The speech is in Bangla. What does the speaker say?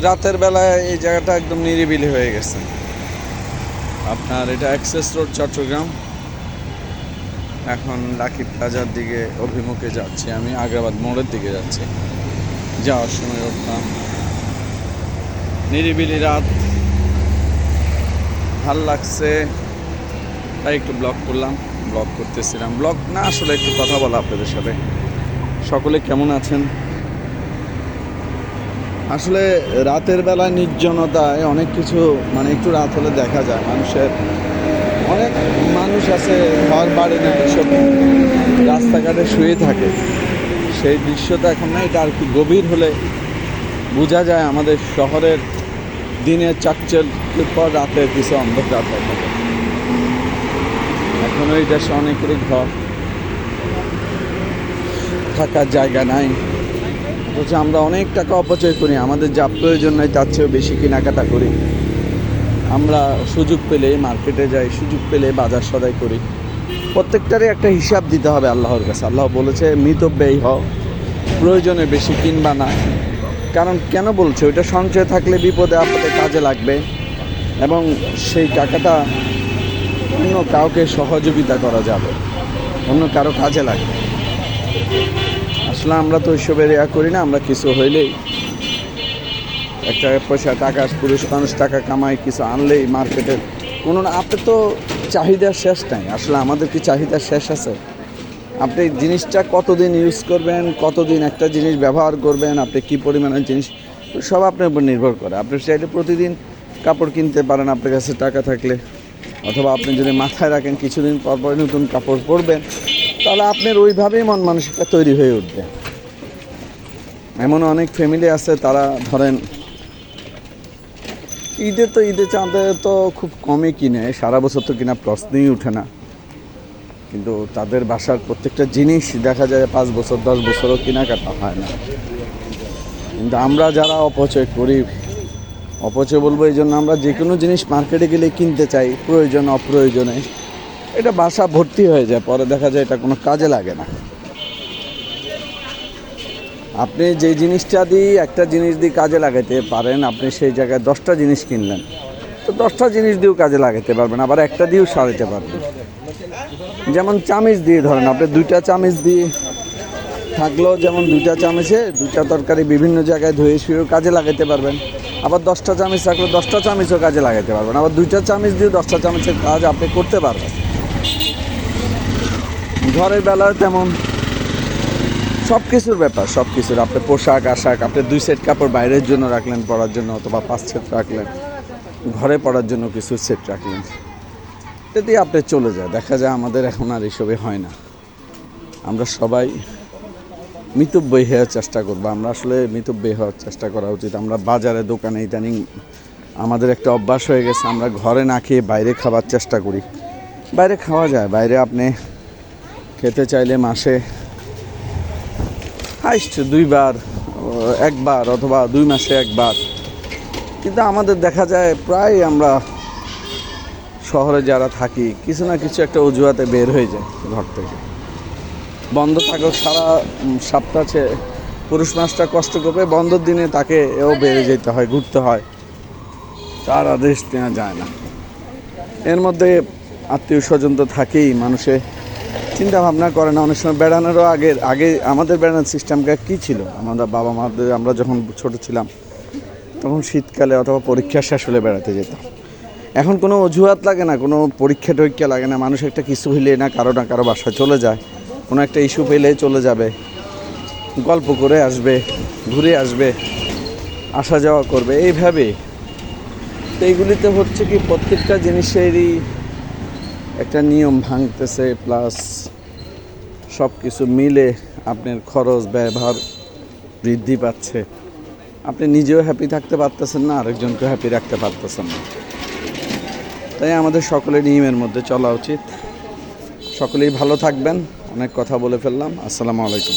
রাতের বেলায় এই জায়গাটা একদম নিরিবিলি হয়ে গেছে। আপনার এটা অ্যাক্সেস রোড চট্টগ্রাম। এখন লাকি প্লাজার দিকে অভিমুখে যাচ্ছি, আমি আগ্রাবাদ মোড়ের দিকে যাচ্ছি। যাওয়ার সময় উঠলাম, নিরিবিলি রাত, ভাল লাগছে, তাই একটু ব্লগ করতেছিলাম। ব্লগ না, আসলে একটু কথা বলা আপনাদের সাথে। সকলে কেমন আছেন? আসলে রাতের বেলায় নির্জনতায় অনেক কিছু, মানে একটু রাত হলে দেখা যায় মানুষের, অনেক মানুষ আছে ঘর বাড়ি না, এসব রাস্তাঘাটে শুয়ে থাকে। সেই দৃশ্যটা এখন না, এটা আর কি গভীর হলে বোঝা যায় আমাদের শহরের দিনের চাকচিক্যের পর রাতের কিছু অন্ধকার দেখা যায়। এখনও এই দেশে অনেকেরই ঘর, থাকার জায়গা নাই, অথচ আমরা অনেক টাকা অপচয় করি, আমাদের যা প্রয়োজন নয় তার চেয়েও বেশি কেনাকাটা করি। আমরা সুযোগ পেলে মার্কেটে যাই, সুযোগ পেলে বাজার সদাই করি। প্রত্যেকটারই একটা হিসাব দিতে হবে আল্লাহর কাছে। আল্লাহ বলেছে মিতব্যয়ী হও, প্রয়োজনে বেশি কিনবা না। কারণ কেন বলছে? ওইটা সঞ্চয় থাকলে বিপদে আপদে কাজে লাগবে, এবং সেই টাকাটা অন্য কাউকে সহযোগিতা করা যাবে, অন্য কারো কাজে লাগবে। আসলে আমরা তো ওইসবের করি না। আমরা কিছু হইলেই, একটা পয়সা টাকা, পুরুষ মানুষ টাকা কামায়, কিছু আনলেই মার্কেটের কোনো না, আপনি তো চাহিদার শেষ নাই। আসলে আমাদের কি চাহিদার শেষ আছে? আপনি জিনিসটা কতদিন ইউজ করবেন, কতদিন একটা জিনিস ব্যবহার করবেন, আপনি কী পরিমাণের জিনিস, সব আপনার উপর নির্ভর করে। আপনি চাইলে প্রতিদিন কাপড় কিনতে পারেন আপনার কাছে টাকা থাকলে, অথবা আপনি যদি মাথায় রাখেন কিছুদিন পর পর নতুন কাপড় পরবেন, তাহলে আপনার ওইভাবেই মন মানসিকতা তৈরি হয়ে উঠবে। এমন অনেক ফ্যামিলি আছে, তারা ধরেন ঈদে চাঁদে তো খুব কমই কিনে, সারা বছর তো কিনা প্রশ্নই উঠে না, কিন্তু তাদের বাসার প্রত্যেকটা জিনিস দেখা যায় 5 বছর 10 বছরও কেনাকাটা হয় না। কিন্তু আমরা যারা অপচয় করি, অপচয় বলবো এই জন্য, আমরা যে কোনো জিনিস মার্কেটে গেলে কিনতে চাই, প্রয়োজন অপ্রয়োজনে এটা বাসা ভর্তি হয়ে যায়, পরে দেখা যায় এটা কোনো কাজে লাগে না। আপনি যে জিনিসটা দিয়ে, একটা জিনিস দিয়ে কাজে লাগাতে পারেন, আপনি সেই জায়গায় 10টা জিনিস কিনলেন, তো 10টা জিনিস দিয়েও কাজে লাগাতে পারবেন, আবার একটা দিয়েও সারাতে পারবেন। যেমন চামিচ দিয়ে ধরেন, আপনি 2টা চামিচ দিয়ে থাকলেও, যেমন 2টা চামিচে 2টা তরকারি বিভিন্ন জায়গায় ধুয়ে শুয়েও কাজে লাগাতে পারবেন। আবার 10টা চামিচ থাকলে 10টা চামিচও কাজে লাগাতে পারবেন। আবার 2টা চামিচ দিয়ে 10টা চামিচের কাজ আপনি করতে পারবেন। ঘরের বেলায় তেমন, সব কিছুর ব্যাপার, সব কিছুর। আপনি পোশাক আশাক, আপনি 2 সেট কাপড় বাইরের জন্য রাখলেন পরার জন্য, অথবা 5 সেট রাখলেন, ঘরে পরার জন্য কিছু সেট রাখলেন, যদি আপনি চলে যায়। দেখা যায় আমাদের এখন আর এসবে হয় না। আমরা সবাই মিতব্যয়ী হওয়ার চেষ্টা করবো। আমরা আসলে মিতব্যয়ী হওয়ার চেষ্টা করা উচিত। আমরা বাজারে দোকানে ইদানিং আমাদের একটা অভ্যাস হয়ে গেছে, আমরা ঘরে না খেয়ে বাইরে খাবার চেষ্টা করি। বাইরে খাওয়া যায়, বাইরে আপনি খেতে চাইলে মাসে হাইস্ট 2বার, 1বার, অথবা 2 মাসে 1বার। কিন্তু আমাদের দেখা যায় প্রায় আমরা শহরে যারা থাকি, কিছু না কিছু একটা অজুহাতে বের হয়ে যায় ঘর থেকে। বন্ধ থাকুক সারা সপ্তাহ, পুরুষ মাসটা কষ্ট করবে, বন্ধের দিনে তাকে বেড়ে যেতে হয়, ঘুরতে হয়, তার আদেশ নেওয়া যায় না। এর মধ্যে আত্মীয় স্বজন তো থাকেই, মানুষে চিন্তা ভাবনা করে না অনেক সময়। বেড়ানোরও আগে আমাদের বেড়ানোর সিস্টেমটা কী ছিল? আমাদের বাবা মাদের, আমরা যখন ছোট ছিলাম তখন শীতকালে অথবা পরীক্ষা শেষ হলে বেড়াতে যেতাম। এখন কোনো অজুহাত লাগে না, কোনো পরীক্ষা টরীক্ষা লাগে না। মানুষ একটা কিছু হইলে না কারো বাসায় চলে যায়, কোনো একটা ইস্যু পেলে চলে যাবে, গল্প করে আসবে, ঘুরে আসবে, আসা যাওয়া করবে, এইভাবে। তো এইগুলিতে হচ্ছে কি, প্রত্যেকটা জিনিসেরই একটা নিয়ম ভাঙতেছে, প্লাস সব কিছু মিলে আপনার খরচ ব্যবহার বৃদ্ধি পাচ্ছে। আপনি নিজেও হ্যাপি থাকতে পারতেছেন না, আরেকজনকে হ্যাপি রাখতে পারতেছেন না। তাই আমাদের সকলের নিয়মের মধ্যে চলা উচিত। সকলেই ভালো থাকবেন। অনেক কথা বলে ফেললাম। আসসালামু আলাইকুম।